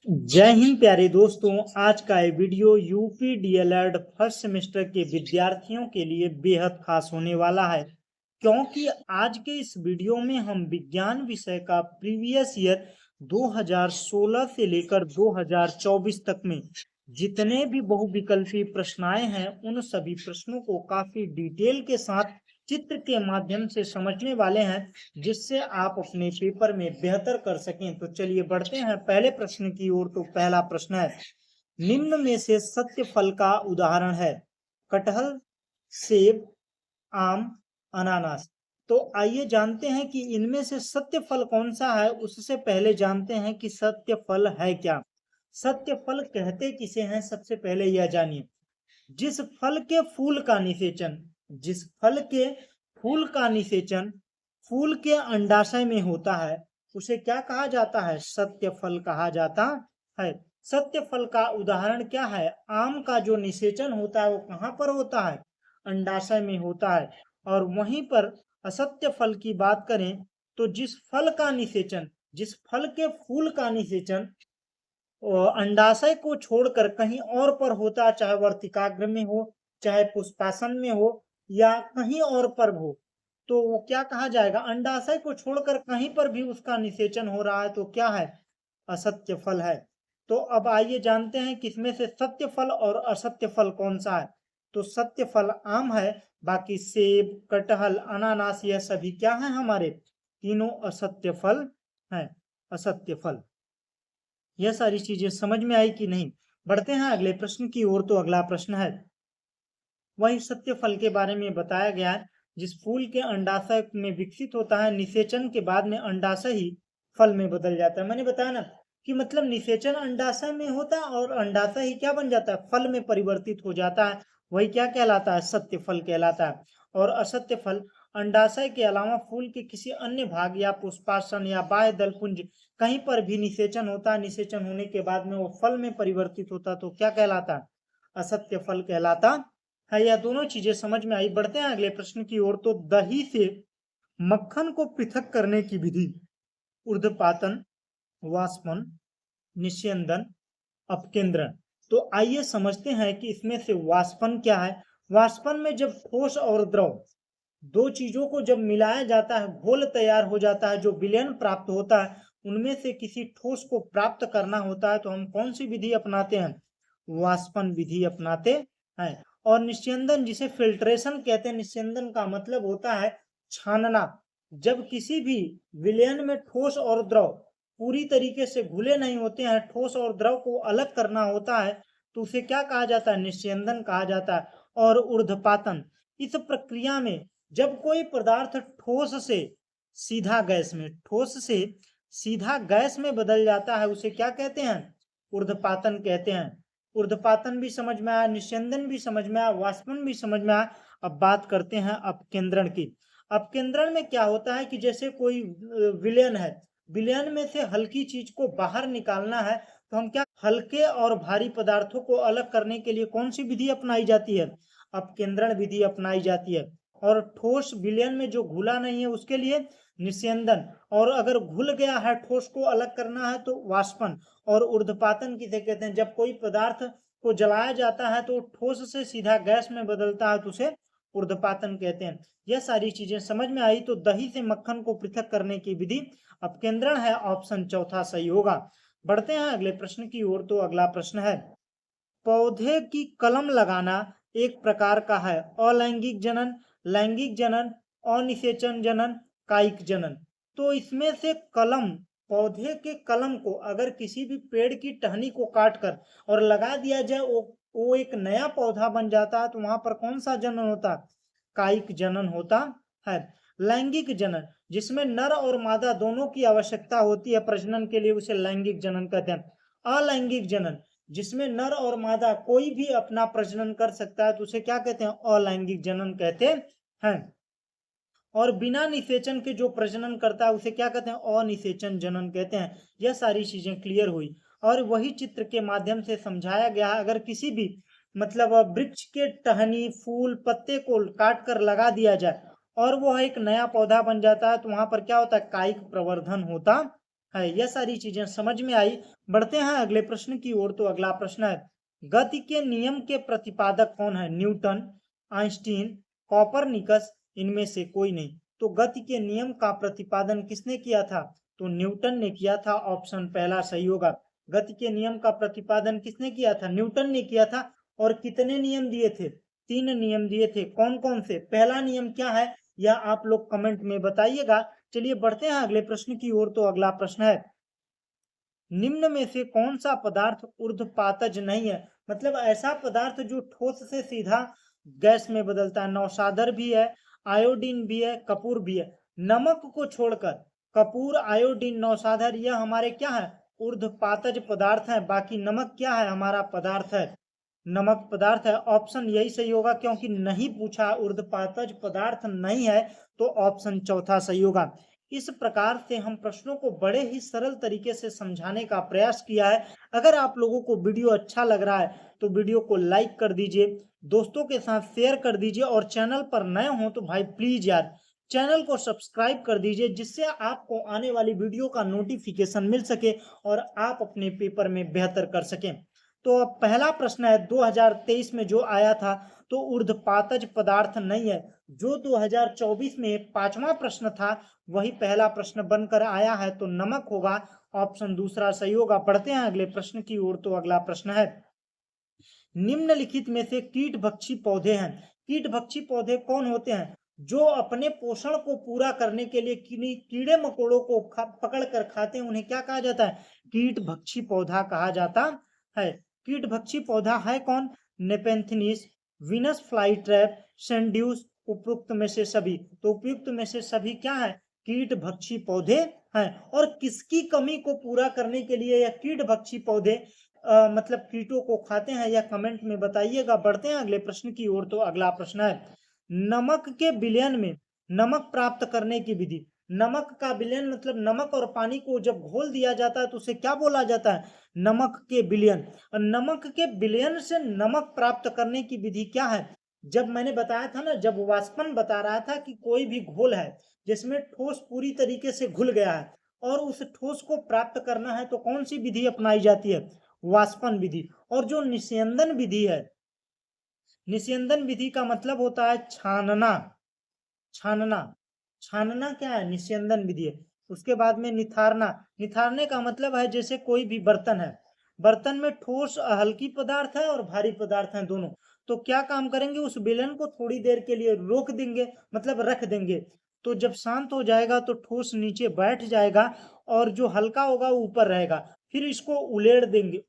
जय हिंद प्यारे दोस्तों। आज का ये video UP DElEd first semester के विद्यार्थियों के लिए बेहद खास होने वाला है, क्योंकि आज के इस वीडियो में हम विज्ञान विषय का प्रीवियस ईयर 2016 से लेकर 2024 तक में जितने भी बहुविकल्पीय प्रश्न आए हैं उन सभी प्रश्नों को काफी डिटेल के साथ चित्र के माध्यम से समझने वाले हैं, जिससे आप अपने पेपर में बेहतर कर सकें। तो चलिए बढ़ते हैं पहले प्रश्न की ओर। तो पहला प्रश्न है, निम्न में से सत्य फल का उदाहरण है? कटहल, सेब, आम, अनानास। तो आइए जानते हैं कि इनमें से सत्य फल कौन सा है। उससे पहले जानते हैं कि सत्य फल है क्या। सत्य फल कहते किसे हैं, सबसे पहले यह जानिए। जिस फल के फूल का निषेचन जिस फल के फूल का निषेचन फूल के अंडाशय में होता है उसे क्या कहा जाता है? सत्य फल कहा जाता है। सत्य फल का उदाहरण क्या है? आम का जो निषेचन होता है वो कहाँ पर होता है? अंडाशय में होता है। और वहीं पर असत्य फल की बात करें तो जिस फल के फूल का निषेचन अंडाशय को छोड़कर कहीं और पर होता है, चाहे वर्तिकाग्र में हो, चाहे पुष्पासन में हो, या कहीं और पर हो, तो वो क्या कहा जाएगा? अंडाशय को छोड़कर कहीं पर भी उसका निषेचन हो रहा है तो क्या है? असत्य फल है। तो अब आइए जानते हैं किसमें से सत्य फल और असत्य फल कौन सा है। तो सत्य फल आम है, बाकी सेब, कटहल, अनानास यह सभी क्या है? हमारे तीनों असत्य फल हैं। असत्य फल। यह सारी चीजें समझ में आई कि नहीं? बढ़ते हैं अगले प्रश्न की ओर। तो अगला प्रश्न है, वही सत्य फल के बारे में बताया गया है जिस फूल के अंडाशय में विकसित होता है, निषेचन के बाद में अंडाशय ही फल में बदल जाता है। मैंने बताया ना कि मतलब निषेचन अंडाशय में होता है और अंडाशय ही क्या बन जाता है? फल में परिवर्तित हो जाता है। वही क्या कहलाता है? सत्य फल कहलाता है। और असत्य फल अंडाशय के अलावा फूल के किसी अन्य भाग या पुष्पासन या बाह्य दलपुंज कहीं पर भी निषेचन होता है, निषेचन होने के बाद में वो फल में परिवर्तित होता है तो क्या कहलाता है? असत्य फल कहलाता है। यह दोनों चीजें समझ में आई। बढ़ते हैं अगले प्रश्न की ओर। तो दही से मक्खन को पृथक करने की विधि? ऊर्ध्वपातन, वाष्पन, निस्यंदन, अपकेंद्रण। तो आइए समझते हैं कि इसमें से वाष्पन क्या है। वाष्पन में जब ठोस और द्रव दो चीजों को जब मिलाया जाता है, घोल तैयार हो जाता है, जो विलयन प्राप्त होता है, उनमें से किसी ठोस को प्राप्त करना होता है तो हम कौन सी विधि अपनाते हैं? वाष्पन विधि अपनाते हैं। और निस्यंदन, जिसे फिल्ट्रेशन कहते हैं, निस्यंदन का मतलब होता है छानना। जब किसी भी विलयन में ठोस और द्रव पूरी तरीके से घुले नहीं होते हैं, ठोस और द्रव को अलग करना होता है, तो उसे क्या कहा जाता है? निस्यंदन कहा जाता है। और ऊर्ध्वपातन, इस प्रक्रिया में जब कोई पदार्थ ठोस से सीधा गैस में बदल जाता है उसे क्या कहते हैं? ऊर्ध्वपातन कहते हैं। ऊर्ध्वपातन भी समझ में आया, निस्यंदन भी समझ में आया, वाष्पन भी समझ में आया। अब बात करते हैं अपकेंद्रण की। अपकेंद्रण में क्या होता है कि जैसे कोई विलयन है, विलयन में से हल्की चीज को बाहर निकालना है तो हम क्या, हल्के और भारी पदार्थों को अलग करने के लिए कौन सी विधि अपनाई जाती है? अपकेंद्रण विधि अपनाई जाती है। और ठोस विलयन में जो घुला नहीं है उसके लिए निस्यंदन, और अगर घुल गया है ठोस को अलग करना है तो वाष्पन। और ऊर्ध्वपातन किसे कहते हैं? जब कोई पदार्थ को जलाया जाता है तो ठोस से सीधा गैस में बदलता है तो उसे ऊर्ध्वपातन कहते हैं। यह सारी चीजें समझ में आई। तो दही से मक्खन को पृथक करने की विधि अपकेंद्रण है। ऑप्शन चौथा सही होगा। बढ़ते हैं अगले प्रश्न की ओर। तो अगला प्रश्न है, पौधे की कलम लगाना एक प्रकार का है? अलैंगिक जनन, लैंगिक जनन, अनिषेचन जनन, कायिक जनन। तो इसमें से कलम, पौधे के कलम को अगर किसी भी पेड़ की टहनी को काट कर और लगा दिया जाए, वो एक नया पौधा बन जाता है, तो वहां पर कौन सा जनन होता है? कायिक जनन होता है। लैंगिक जनन, जिसमें नर और मादा दोनों की आवश्यकता होती है प्रजनन के लिए, उसे लैंगिक जनन कहते हैं। अलैंगिक जनन, जिसमें नर और मादा कोई भी अपना प्रजनन कर सकता है तो उसे क्या कहते हैं? अलैंगिक जनन कहते हैं। और बिना निषेचन के जो प्रजनन करता है उसे क्या कहते हैं? अनिषेचन जनन कहते हैं। यह सारी चीजें क्लियर हुई। और वही चित्र के माध्यम से समझाया गया, अगर किसी भी मतलब वृक्ष के टहनी, फूल, पत्ते को काट कर लगा दिया जाए और वो एक नया पौधा बन जाता है तो वहां पर क्या होता है? कायिक प्रवर्धन होता है। यह सारी चीजें समझ में आई। बढ़ते हैं अगले प्रश्न की ओर। तो अगला प्रश्न है, गति के नियम के प्रतिपादक कौन है? न्यूटन, आइंस्टीन, कॉपरनिकस, इनमें से कोई नहीं। तो गति के नियम का प्रतिपादन किसने किया था? तो न्यूटन ने किया था। ऑप्शन पहला सही होगा। गति के नियम का प्रतिपादन किसने किया था? न्यूटन ने किया था। और कितने नियम दिए थे? 3 नियम दिए थे। कौन कौन से? पहला नियम क्या है यह आप लोग कमेंट में बताइएगा। चलिए बढ़ते हैं अगले प्रश्न की ओर। तो अगला प्रश्न है, निम्न में से कौन सा पदार्थ ऊर्ध्वपातज नहीं है? मतलब ऐसा पदार्थ जो ठोस से सीधा गैस में बदलता है। नौशादर भी है, आयोडीन भी है, कपूर भी है। नमक को छोड़कर कपूर, आयोडीन, नौशादर यह हमारे क्या है? ऊर्ध्वपातज पदार्थ है। बाकी नमक क्या है? हमारा पदार्थ है, नमक पदार्थ है। ऑप्शन यही सही होगा, क्योंकि नहीं पूछा, ऊर्ध्वपातज पदार्थ नहीं है, तो ऑप्शन चौथा सही होगा। इस प्रकार से हम प्रश्नों को बड़े ही सरल तरीके से समझाने का प्रयास किया है। अगर आप लोगों को वीडियो अच्छा लग रहा है तो वीडियो को लाइक कर दीजिए, दोस्तों के साथ शेयर कर दीजिए, और चैनल पर नए हो तो भाई प्लीज यार चैनल को सब्सक्राइब कर दीजिए, जिससे आपको आने वाली वीडियो का नोटिफिकेशन मिल सके और आप अपने पेपर में बेहतर कर सकें। तो अब पहला प्रश्न है 2023 में जो आया था, तो ऊर्ध्वपातज पदार्थ नहीं है। जो 2024 में 5वां प्रश्न था वही पहला प्रश्न बनकर आया है, तो नमक होगा। ऑप्शन दूसरा सही होगा। बढ़ते हैं अगले प्रश्न की ओर। तो अगला प्रश्न है, निम्नलिखित में से कीटभक्षी पौधे हैं। कीटभक्षी पौधे कौन होते हैं? जो अपने पोषण को पूरा करने के लिए कीड़े मकोड़ों को पकड़ कर खाते हैं, उन्हें क्या कहा जाता है? कीटभक्षी पौधा कहा जाता है। कीटभक्षी पौधा है कौन? नेपेंथिस, विनस फ्लाई ट्रैप, सेंड्यूस, उपयुक्त में से सभी। तो उपयुक्त में से सभी क्या है? कीटभक्षी पौधे हैं। और किसकी कमी को पूरा करने के लिए यह कीटभक्षी पौधे मतलब कीटों को खाते हैं, या कमेंट में बताइएगा। बढ़ते हैं अगले प्रश्न की ओर। तो अगला प्रश्न है, नमक के विलयन में नमक प्राप्त करने की विधि। नमक का विलयन मतलब नमक और पानी को जब घोल दिया जाता है तो उसे क्या बोला जाता है? नमक के विलयन। और नमक के विलयन से नमक प्राप्त करने की विधि क्या है? जब मैंने बताया था ना, जब वाष्पन बता रहा था कि कोई भी घोल है जिसमें ठोस पूरी तरीके से घुल गया है और उस ठोस को प्राप्त करना है, तो कौन सी विधि अपनाई जाती है? वाष्पन विधि। और जो निस्यंदन विधि है, निस्यंदन विधि का मतलब होता है छानना। छानना, छानना क्या है? निस्यंदन विधि है। उसके बाद में निथारना। निथारने का मतलब है जैसे कोई भी बर्तन है, बर्तन में ठोस हल्की पदार्थ है और भारी पदार्थ है दोनों, तो क्या काम करेंगे? उस बेलन को थोड़ी देर के लिए रोक देंगे, मतलब रख देंगे। तो जब शांत हो जाएगा तो ठोस नीचे बैठ जाएगा और जो हल्का होगा वो ऊपर रहेगा। फिर इसको उलेड़ देंगे,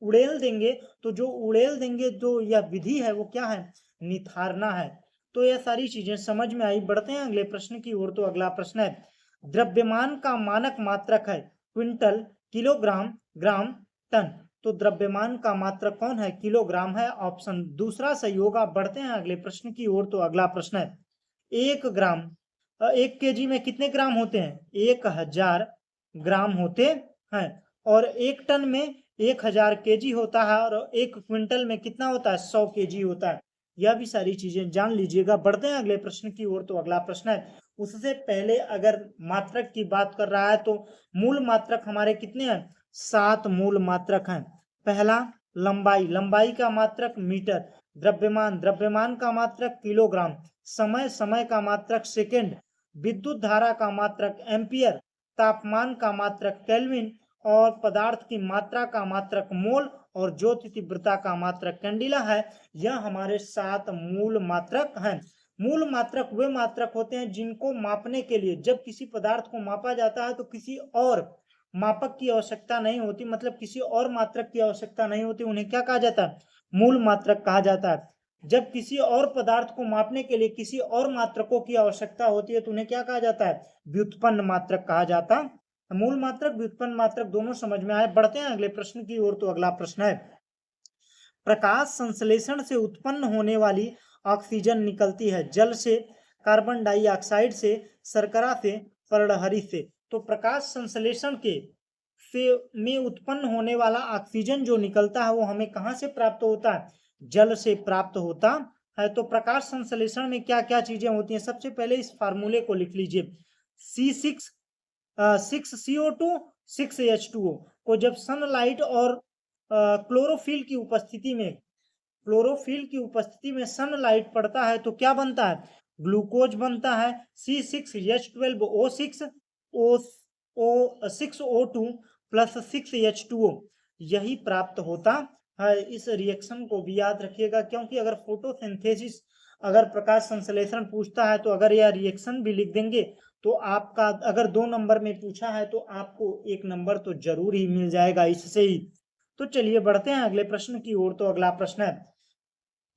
उड़ेल देंगे। तो जो उड़ेल देंगे, जो यह विधि है वो क्या है? निथारना है। तो यह सारी चीजें समझ में आई। बढ़ते हैं अगले प्रश्न की ओर। तो अगला प्रश्न है, द्रव्यमान का मानक मात्रक है क्विंटल, किलोग्राम, ग्राम, टन। तो द्रव्यमान का मात्रक कौन है? किलोग्राम है। ऑप्शन दूसरा सही होगा। बढ़ते हैं अगले प्रश्न की ओर। तो अगला प्रश्न है, 1 ग्राम 1 केजी में कितने ग्राम होते हैं? 1000 ग्राम होते हैं। और 1 टन में 1000 केजी होता है। और 1 क्विंटल में कितना होता है? 100 केजी होता है। यह भी सारी चीजें जान लीजिएगा। बढ़ते हैं अगले प्रश्न की ओर। तो अगला प्रश्न है, उससे पहले अगर मात्रक की बात कर रहा है तो मूल मात्रक हमारे कितने हैं? 7 मूल मात्रक हैं। पहला लंबाई, लंबाई का मात्रक मीटर। द्रव्यमान, द्रव्यमान का मात्रक किलोग्राम। समय, समय का मात्रक सेकेंड। विद्युत धारा का मात्रक एम्पियर। तापमान का मात्रक केल्विन। और पदार्थ की मात्रा का मात्रक मोल। और ज्योति तीव्रता का मात्रक कैंडिला है। यह हमारे 7 मूल मात्रक हैं। मूल मात्रक वे मात्रक होते हैं जिनको मापने के लिए, जब किसी पदार्थ को मापा जाता है तो किसी और मापक की आवश्यकता नहीं होती, मतलब किसी और मात्रक की आवश्यकता नहीं होती, उन्हें क्या कहा जाता है? मूल मात्रक कहा जाता है। जब किसी और पदार्थ को मापने के लिए किसी और मात्रकों की आवश्यकता होती है तो उन्हें क्या कहा जाता है? व्युत्पन्न मात्रक कहा जाता है। मूल मात्रक, व्युत्पन्न मात्रक दोनों समझ में आए। बढ़ते हैं अगले प्रश्न की ओर। तो अगला प्रश्न है, प्रकाश संश्लेषण से उत्पन्न होने वाली ऑक्सीजन निकलती है जल से, कार्बन डाइऑक्साइड से, शर्करा से, पर्णहरित से। तो प्रकाश संश्लेषण के से में उत्पन्न होने वाला ऑक्सीजन जो निकलता है वो हमें कहाँ से प्राप्त होता है? जल से प्राप्त होता है। तो प्रकाश संश्लेषण में क्या क्या चीजें होती हैं? सबसे पहले इस फार्मूले को लिख लीजिए, C6 6CO2 6H2O को जब सनलाइट और क्लोरोफिल की उपस्थिति में सनलाइट पड़ता है तो क्या बनता है? ग्लूकोज बनता है। C6H12O6O6O2 प्लस 6H2O यही प्राप्त होता है। इस रिएक्शन को भी याद रखिएगा, क्योंकि अगर फोटोसिंथेसिस अगर प्रकाश संश्लेषण पूछता है तो अगर यह रिएक्शन भी लिख देंगे तो आपका अगर 2 नंबर में पूछा है तो आपको 1 नंबर तो जरूर ही मिल जाएगा इससे ही। तो चलिए बढ़ते हैं अगले प्रश्न की ओर। तो अगला प्रश्न है,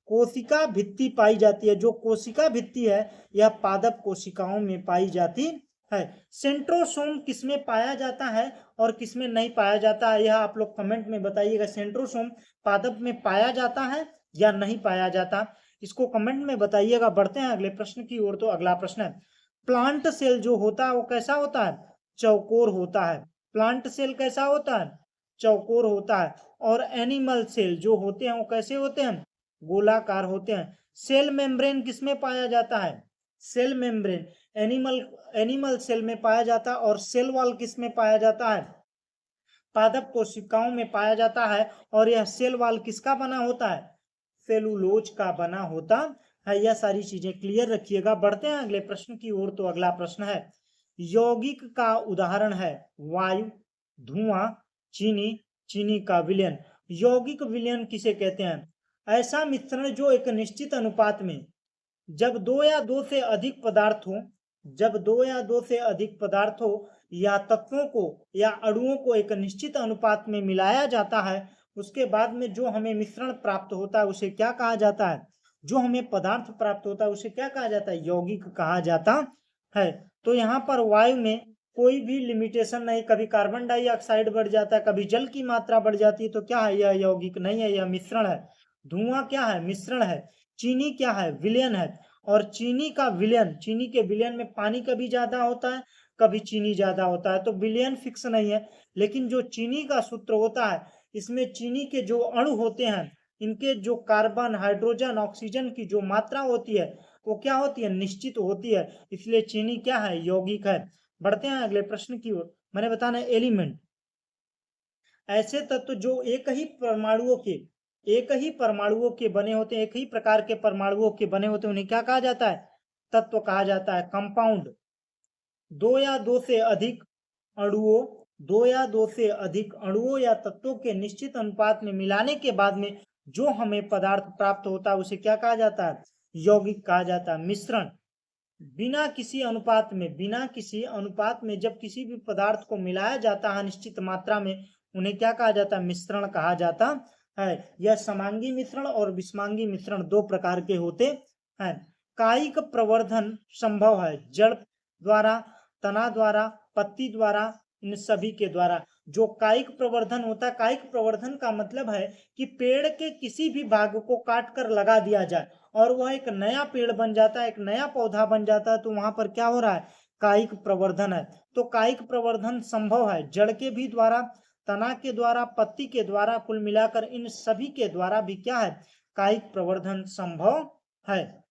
कोशिका भित्ति पाई जाती है। जो कोशिका भित्ति है यह पादप कोशिकाओं में पाई जाती है। सेंट्रोसोम किसमें पाया जाता है और किसमें नहीं पाया जाता है, यह आप लोग कमेंट में बताइएगा। सेंट्रोसोम पादप में पाया जाता है या नहीं पाया जाता, इसको कमेंट में बताइएगा। बढ़ते हैं अगले प्रश्न की ओर। तो अगला प्रश्न है, प्लांट सेल जो होता है वो कैसा होता है? चौकोर होता है। प्लांट सेल कैसा होता है? चौकोर होता है। और एनिमल सेल जो होते हैं वो कैसे होते हैं? गोलाकार होते हैं। सेल मेम्ब्रेन किसमें पाया जाता है? सेल मेम्ब्रेन एनिमल सेल में पाया जाता है। और सेल वॉल किसमें पाया जाता है? पादप कोशिकाओं में पाया जाता है। और यह सेल वॉल किसका बना होता है? सेलुलोज का बना होता है। यह सारी चीजें क्लियर रखिएगा। बढ़ते हैं अगले प्रश्न की ओर। तो अगला प्रश्न है, यौगिक का उदाहरण है वायु, धुआं, चीनी, चीनी का विलयन। यौगिक विलयन किसे कहते हैं? ऐसा मिश्रण जो एक निश्चित अनुपात में जब 2 या 2 से अधिक पदार्थ हो या तत्वों को या अणुओं को एक निश्चित अनुपात में मिलाया जाता है, उसके बाद में जो हमें मिश्रण प्राप्त होता है उसे क्या कहा जाता है? जो हमें पदार्थ प्राप्त होता है उसे क्या कहा जाता है? यौगिक कहा जाता है। तो यहाँ पर वायु में कोई भी लिमिटेशन नहीं, कभी कार्बन डाइऑक्साइड बढ़ जाता है, कभी जल की मात्रा बढ़ जाती है, तो क्या है? यह यौगिक नहीं है, यह मिश्रण है। धुआं क्या है? मिश्रण है। चीनी क्या है? विलयन है। और चीनी के विलयन में पानी कभी ज्यादा होता है, कभी चीनी ज्यादा होता है, तो विलयन फिक्स नहीं है। लेकिन जो चीनी का सूत्र होता है, इसमें चीनी के जो अणु होते हैं, इनके जो कार्बन, हाइड्रोजन, ऑक्सीजन की जो मात्रा होती है वो क्या होती है? निश्चित होती है। इसलिए चीनी क्या है? यौगिक है। बढ़ते हैं अगले प्रश्न की ओर। मैंने बताना एलिमेंट, ऐसे तत्व जो एक ही परमाणुओं के बने होते हैं, एक ही प्रकार के परमाणुओं के बने होते हैं, उन्हें क्या कहा जाता है? तत्व कहा जाता है। कंपाउंड, दो या दो से अधिक अणुओं या तत्वों के निश्चित अनुपात में मिलाने के बाद में जो हमें पदार्थ प्राप्त होता है उसे क्या कहा जाता है? यौगिक कहा जाता है। मिश्रण, बिना किसी अनुपात में जब किसी भी पदार्थ को मिलाया जाता है निश्चित मात्रा में, उन्हें क्या कहा जाता है? मिश्रण कहा जाता है। यह समांगी मिश्रण और विषमांगी मिश्रण 2 प्रकार के होते हैं। कायिक प्रवर्धन संभव है जड़ द्वारा, तना द्वारा, पत्ती द्वारा, इन सभी के द्वारा। जो कायिक प्रवर्धन होता है, कायिक प्रवर्धन का मतलब है कि पेड़ के किसी भी भाग को काट कर लगा दिया जाए और वह एक नया पेड़ बन जाता है, एक नया पौधा बन जाता है, तो वहां पर क्या हो रहा है? कायिक प्रवर्धन है। तो कायिक प्रवर्धन संभव है जड़ के भी द्वारा, तना के द्वारा, पत्ती के द्वारा, कुल मिलाकर इन सभी के द्वारा भी क्या है? कायिक प्रवर्धन संभव है।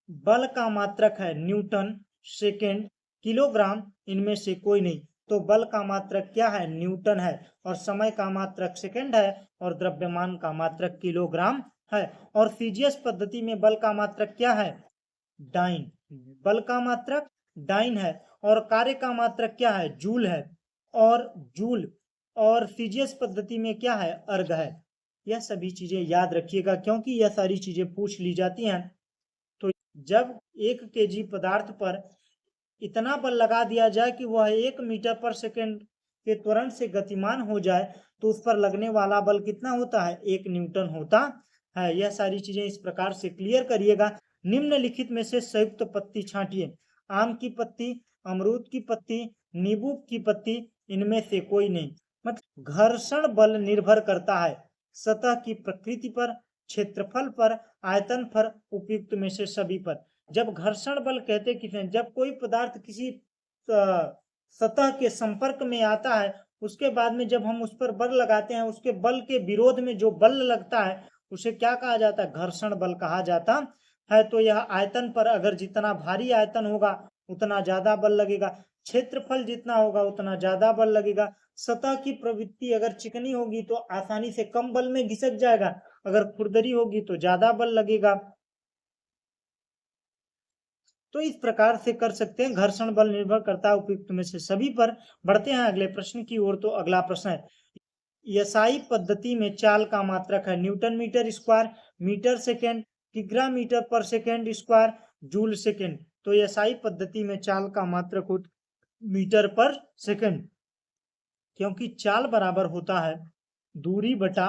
बल का मात्रक है न्यूटन, सेकेंड, किलोग्राम, इनमें से कोई नहीं। तो बल का मात्रक क्या है? न्यूटन है। और समय का मात्रक सेकेंड है और द्रव्यमान का मात्रक किलोग्राम है। और सीजीएस पद्धति में बल का मात्रक क्या है? डाइन। बल का मात्रक डाइन है। और कार्य का मात्रक क्या है? जूल है। और सीजीएस पद्धति में क्या है? अर्ग है। यह सभी चीजें याद रखिएगा, क्योंकि यह सारी चीजें पूछ ली जाती हैं। तो जब 1 केजी पदार्थ पर इतना बल लगा दिया जाए कि वह 1 मीटर पर सेकंड के त्वरण से गतिमान हो जाए, तो उस पर लगने वाला बल कितना होता है? 1 न्यूटन होता है। यह सारी चीजें इस प्रकार से क्लियर करिएगा। निम्नलिखित में से संयुक्त पत्ती छांटिए। आम की पत्ती, अमरूद की पत्ती, नींबू की पत्ती, इनमें से कोई नहीं। मतलब घर्षण बल निर्भर करता है सतह की प्रकृति पर, क्षेत्रफल पर, आयतन पर, उपयुक्त में से सभी पर। जब घर्षण बल कहते किसे? जब कोई पदार्थ किसी सतह के संपर्क में आता है, उसके बाद में जब हम उस पर बल लगाते हैं, उसके बल के विरोध में जो बल लगता है उसे क्या कहा जाता है? घर्षण बल कहा जाता है। तो यह आयतन पर, अगर जितना भारी आयतन होगा उतना ज्यादा बल लगेगा। क्षेत्रफल जितना होगा उतना ज्यादा बल लगेगा। सतह की प्रवृत्ति अगर चिकनी होगी तो आसानी से कम बल में घिसक जाएगा, अगर खुरदरी होगी तो ज्यादा बल लगेगा। तो इस प्रकार से कर सकते हैं। घर्षण बल निर्भर करता है उपयुक्त में से सभी पर। बढ़ते हैं अगले प्रश्न की ओर। तो अगला प्रश्न है, एसआई पद्धति में चाल का मात्रक है newton metre square, metre second, किग्रा मीटर पर सेकेंड स्क्वायर, जूल सेकेंड। तो एसआई पद्धति में चाल का मात्रक मीटर पर सेकेंड, क्योंकि चाल बराबर होता है दूरी बटा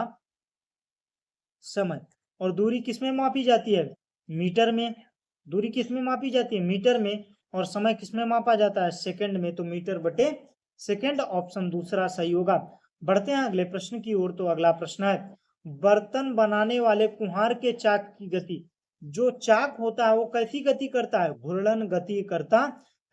समय। और दूरी किसमें मापी जाती है? मीटर में। दूरी किसमें मापी जाती है? मीटर में। और समय किसमें मापा जाता है? सेकंड में। तो मीटर बटे सेकंड, ऑप्शन दूसरा सही होगा। बढ़ते हैं अगले प्रश्न की ओर। तो अगला प्रश्न है, बर्तन बनाने वाले कुम्हार के चाक की गति, जो चाक होता है वो कैसी गति करता है? घूर्णन गति करता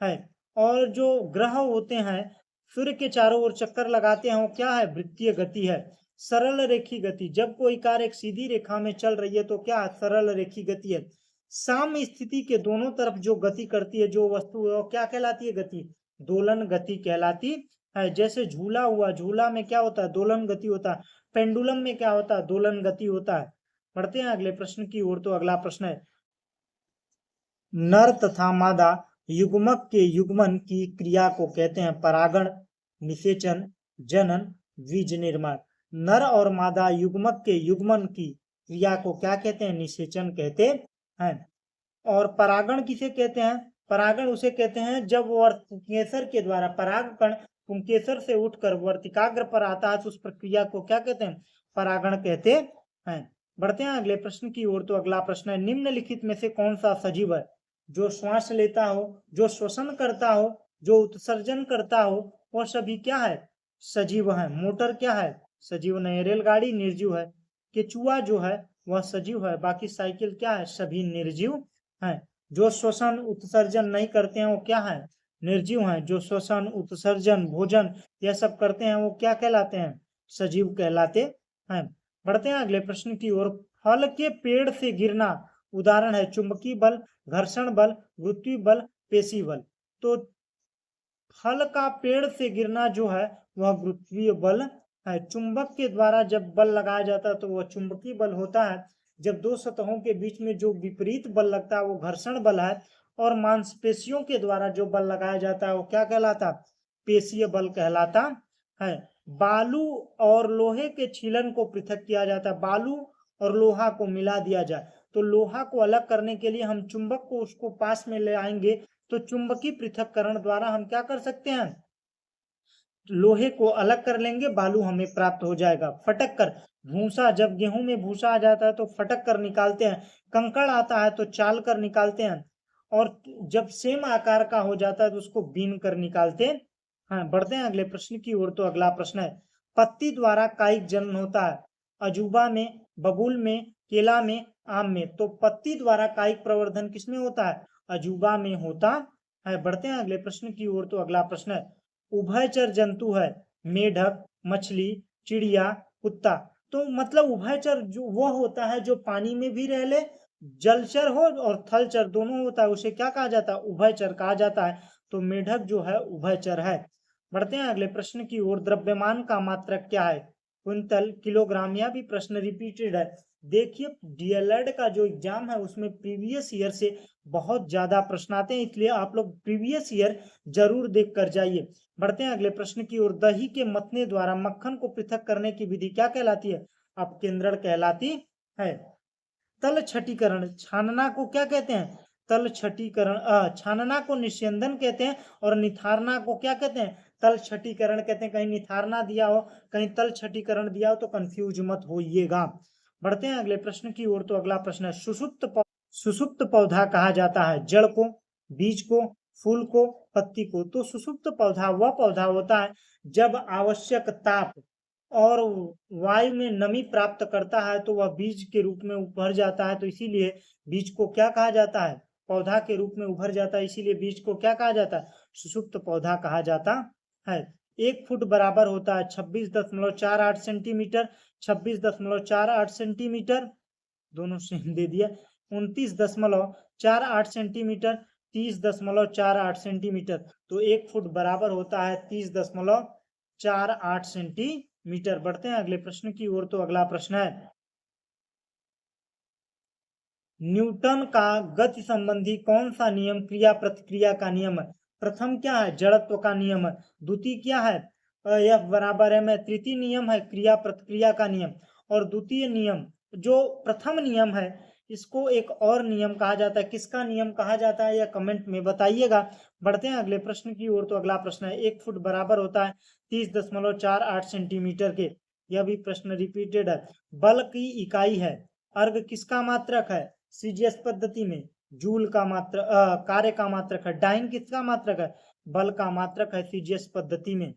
है। और जो ग्रह होते हैं सूर्य के चारों ओर चक्कर लगाते हैं वो क्या है? वृत्तीय गति है। सरल रेखी गति, जब कोई कार एक सीधी रेखा में चल रही है तो क्या? सरल रेखी गति है। साम्य स्थिति के दोनों तरफ जो गति करती है जो वस्तु है वो क्या कहलाती है? गति, दोलन गति कहलाती है। जैसे झूला हुआ, झूला में क्या होता है? दोलन गति होता है। पेंडुलम में क्या होता है? दोलन गति होता है। बढ़ते हैं अगले प्रश्न की ओर। तो अगला प्रश्न है, नर तथा मादा युग्मक के युग्मन की क्रिया को कहते हैं परागण, निषेचन, जनन, बीज निर्माण। नर और मादा युग्मक के युग्मन की क्रिया को क्या कहते हैं? निषेचन कहते हैं। और परागण किसे कहते हैं? परागण उसे कहते हैं जब वर्तिकेसर के द्वारा परागकण पुंकेसर से उठकर वर्तिकाग्र पर आता है तो उस प्रक्रिया को क्या कहते हैं? परागण कहते हैं। बढ़ते हैं अगले प्रश्न की ओर। तो अगला प्रश्न है, निम्नलिखित में से कौन सा सजीव है जो श्वास लेता हो, जो श्वसन करता हो, जो उत्सर्जन करता हो, वह सभी क्या है? सजीव है। मोटर क्या है? सजीव नहीं। रेलगाड़ी निर्जीव है। केचुआ जो है वह सजीव है। बाकी साइकिल क्या है? सभी निर्जीव हैं। जो श्वसन उत्सर्जन नहीं करते हैं वो क्या है? निर्जीव हैं। जो श्वसन उत्सर्जन भोजन यह सब करते हैं वो क्या कहलाते हैं? सजीव कहलाते हैं। बढ़ते हैं अगले प्रश्न की ओर। फल के पेड़ से गिरना, उदाहरण है चुंबकीय बल, घर्षण बल, गुरुत्वीय बल, पेशी बल। तो फल का पेड़ से गिरना जो है वह गुरुत्वीय बल है। चुंबक के द्वारा जब बल लगाया जाता है तो वह चुंबकीय बल होता है। जब दो सतहों के बीच में जो विपरीत बल लगता है वो घर्षण बल है। और मांसपेशियों के द्वारा जो बल लगाया जाता है वो क्या कहलाता? पेशीय बल कहलाता है। बालू और लोहे के छीलन को पृथक किया जाता है। बालू और लोहा को मिला दिया जाए तो लोहा को अलग करने के लिए हम चुंबक को उसको पास में ले आएंगे तो चुंबकीय पृथक्करण द्वारा हम क्या कर सकते हैं? लोहे को अलग कर लेंगे, बालू हमें प्राप्त हो जाएगा। फटक कर, भूसा, जब गेहूं में भूसा आ जाता है तो फटक कर निकालते हैं। कंकड़ आता है तो चाल कर निकालते हैं। और जब सेम आकार का हो जाता है तो उसको बीन कर निकालते हैं। हाँ, बढ़ते हैं अगले प्रश्न की ओर। तो अगला प्रश्न है, पत्ती द्वारा कायिक जनन होता है अजूबा में, बबूल में, केला में, आम में। तो पत्ती द्वारा कायिक प्रवर्धन किसमें होता है? अजूबा में होता है। बढ़ते हैं अगले प्रश्न की ओर। तो अगला प्रश्न है, उभयचर जंतु है मेढक, मछली, चिड़िया, कुत्ता। तो मतलब उभयचर जो वो होता है जो पानी में भी रह ले, जलचर हो और थलचर दोनों होता है, उसे क्या कहा जाता है? उभयचर कहा जाता है। तो मेढक जो है उभयचर है। बढ़ते हैं अगले प्रश्न की ओर। द्रव्यमान का मात्रक क्या है? Quintal, kilogram. या भी प्रश्न रिपीटेड है। देखिए डीएलएड का जो एग्जाम है उसमें प्रीवियस ईयर से बहुत ज्यादा प्रश्न आते हैं, इसलिए आप लोग प्रीवियस ईयर जरूर देख कर जाइए। बढ़ते हैं अगले प्रश्न की ओर। दही के मतने द्वारा मक्खन को पृथक करने की विधि क्या कहलाती है? अपकेंद्रण कहलाती है। तल छटीकरण, छानना को क्या कहते हैं? तल छटीकरण। छानना को निस्यंदन कहते हैं और निथारना को क्या कहते हैं? तल छटीकरण कहते हैं। कहीं निथारना दिया हो, कहीं तल छटीकरण दिया हो तो कंफ्यूज मत होइएगा। बढ़ते हैं अगले प्रश्न की ओर। तो अगला प्रश्न है, सुषुप्त पौधा कहा जाता है जड़ को, बीज को, फूल को, पत्ती को। तो सुषुप्त पौधा वह पौधा होता है जब आवश्यक ताप और वायु में नमी प्राप्त करता है तो वह बीज के रूप में उभर जाता है। तो इसीलिए बीज को क्या कहा जाता है? पौधा के रूप में उभर जाता है, इसीलिए बीज को क्या कहा जाता है? सुषुप्त पौधा कहा जाता है। 1 फुट बराबर होता है 26.48 सेंटीमीटर, 26.48 सेंटीमीटर, दोनों सेम दे दिया। 29.48 सेंटीमीटर, 30.48 सेंटीमीटर। तो 1 फुट बराबर होता है 30.48 सेंटीमीटर। बढ़ते हैं अगले प्रश्न की ओर। तो अगला प्रश्न है, न्यूटन का गति संबंधी कौन सा नियम क्रिया प्रतिक्रिया का नियम है? प्रथम क्या है? जड़त्व का नियम है। द्वितीय क्या है? F बराबर m है। तृतीय नियम है क्रिया प्रतिक्रिया का नियम। और द्वितीय नियम, जो प्रथम नियम है, इसको एक और नियम कहा जाता है। किसका नियम कहा जाता है, यह कमेंट में बताइएगा। बढ़ते हैं अगले प्रश्न की ओर। तो अगला प्रश्न है, 1 फुट बराबर होता है 30.48 सेंटीमीटर के। यह भी प्रश्न रिपीटेड है। बल की इकाई है। अर्घ किसका मात्रक है? सीजीएस पद्धति में जूल का मात्रक, कार्य का मात्रक है। डाइन किसका मात्रक है? बल का मात्रक है सीजीएस पद्धति में।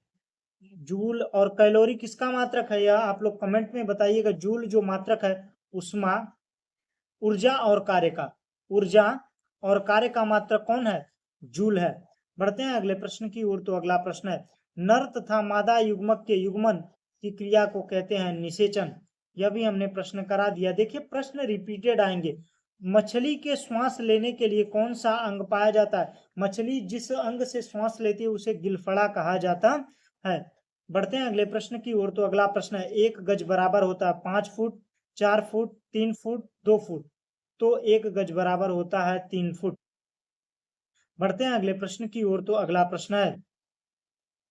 जूल। और कैलोरी किसका मात्रक है? यह आप लोग कमेंट में बताइएगा। जूल जो मात्रक है उष्मा, ऊर्जा और कार्य का, ऊर्जा और कार्य का मात्रक कौन है? जूल है। बढ़ते हैं अगले प्रश्न की ओर। तो अगला प्रश्न है, नर तथा मादा युग्मक के युग्मन की क्रिया को कहते हैं निषेचन। यह भी हमने प्रश्न करा दिया। देखिए प्रश्न रिपीटेड आएंगे। मछली के श्वास लेने के लिए कौन सा अंग पाया जाता है? मछली जिस अंग से श्वास लेती है उसे गिलफड़ा कहा जाता है। बढ़ते हैं अगले प्रश्न की ओर। तो अगला प्रश्न है, 1 गज बराबर होता है 5 फुट, 4 फुट, 3 फुट, 2 फुट। तो 1 गज बराबर होता है 3 फुट। बढ़ते हैं अगले प्रश्न की ओर। तो अगला प्रश्न है,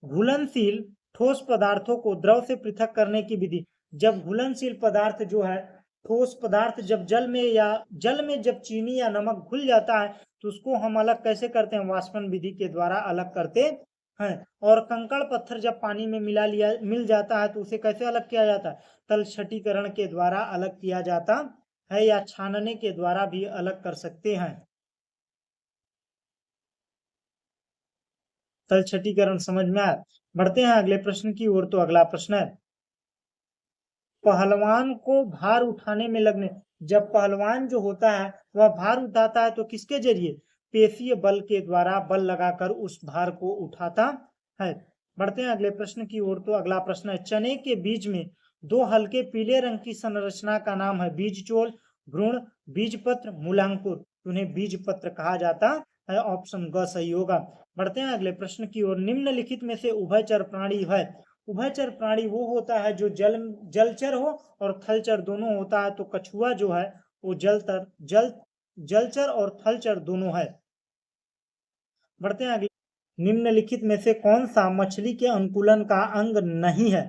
घुलनशील ठोस पदार्थों को द्रव से पृथक करने की विधि। जब घुलनशील पदार्थ जो है, ठोस पदार्थ जब जल में जब चीनी या नमक घुल जाता है तो उसको हम अलग कैसे करते हैं? वाष्पन विधि के द्वारा अलग करते हैं। और कंकड़ पत्थर जब पानी में मिल जाता है तो उसे कैसे अलग किया जाता है? तलछटीकरण के द्वारा अलग किया जाता है, या छानने के द्वारा भी अलग कर सकते हैं। तलछटीकरण समझ में आया। बढ़ते हैं अगले प्रश्न की ओर। तो अगला प्रश्न है, पहलवान को भार उठाने में लगने, जब पहलवान जो होता है वह भार उठाता है तो किसके जरिए? पेशीय बल के द्वारा बल लगाकर उस भार को उठाता है। बढ़ते हैं अगले प्रश्न की ओर। तो अगला प्रश्न है, चने के बीज में 2 हल्के पीले रंग की संरचना का नाम है? बीजचोल, भ्रूण, बीजपत्र, मूलांकुर। उन्हें बीजपत्र कहा जाता है। ऑप्शन ग सही होगा। बढ़ते हैं अगले प्रश्न की ओर। निम्नलिखित में से उभयचर प्राणी है? उभयचर प्राणी वो होता है जो जलचर हो और थलचर दोनों होता है। तो कछुआ जो है वो जलचर और थलचर दोनों है। बढ़ते हैं अगले, निम्नलिखित में से कौन सा मछली के अनुकूलन का अंग नहीं है?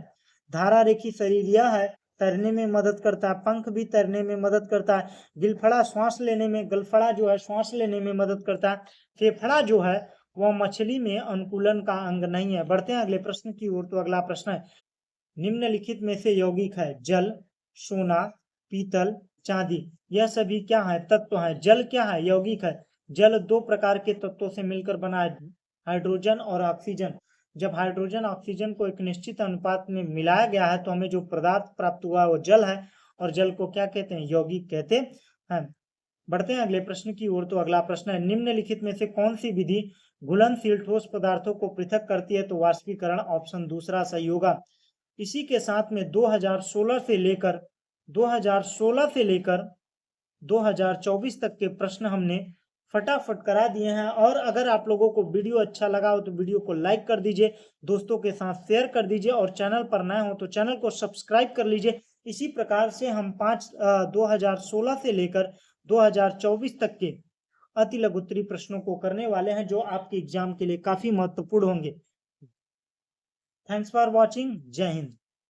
धारा रेखी शरीर यह है, तैरने में मदद करता है। पंख भी तैरने में मदद करता है। गिलफड़ा श्वास लेने में, गलफड़ा जो है श्वास लेने में मदद करता है। फेफड़ा जो है वह मछली में अनुकूलन का अंग नहीं है। बढ़ते हैं अगले प्रश्न की ओर। तो अगला प्रश्न है, निम्नलिखित में से यौगिक है? जल, सोना, पीतल, चांदी। यह सभी क्या है? तत्व है। जल क्या है? यौगिक है। जल 2 प्रकार के तत्वों से मिलकर बना है, हाइड्रोजन और ऑक्सीजन। जब हाइड्रोजन ऑक्सीजन को एक निश्चित अनुपात में मिलाया गया है तो हमें जो पदार्थ प्राप्त हुआ वो जल है। और जल को क्या कहते हैं? यौगिक कहते हैं। बढ़ते हैं अगले प्रश्न की ओर। तो अगला प्रश्न है, निम्नलिखित में से कौन सी विधि घुलनशील ठोस पदार्थों को पृथक करती है? तो वाष्पीकरण। ऑप्शन दूसरा सही होगा। इसी के साथ में 2016 से लेकर 2024 तक के प्रश्न हमने फटाफट करा दिए हैं। और अगर आप लोगों को वीडियो अच्छा लगा हो तो वीडियो को लाइक कर दीजिए, दोस्तों के साथ शेयर कर दीजिए, और चैनल पर नए हो तो चैनल को सब्सक्राइब कर लीजिए। इसी प्रकार से हम 2016 से लेकर 2024 तक के अति लघुत्तरीय प्रश्नों को करने वाले हैं, जो आपके एग्जाम के लिए काफी महत्वपूर्ण होंगे। Thanks for watching. जय हिंद।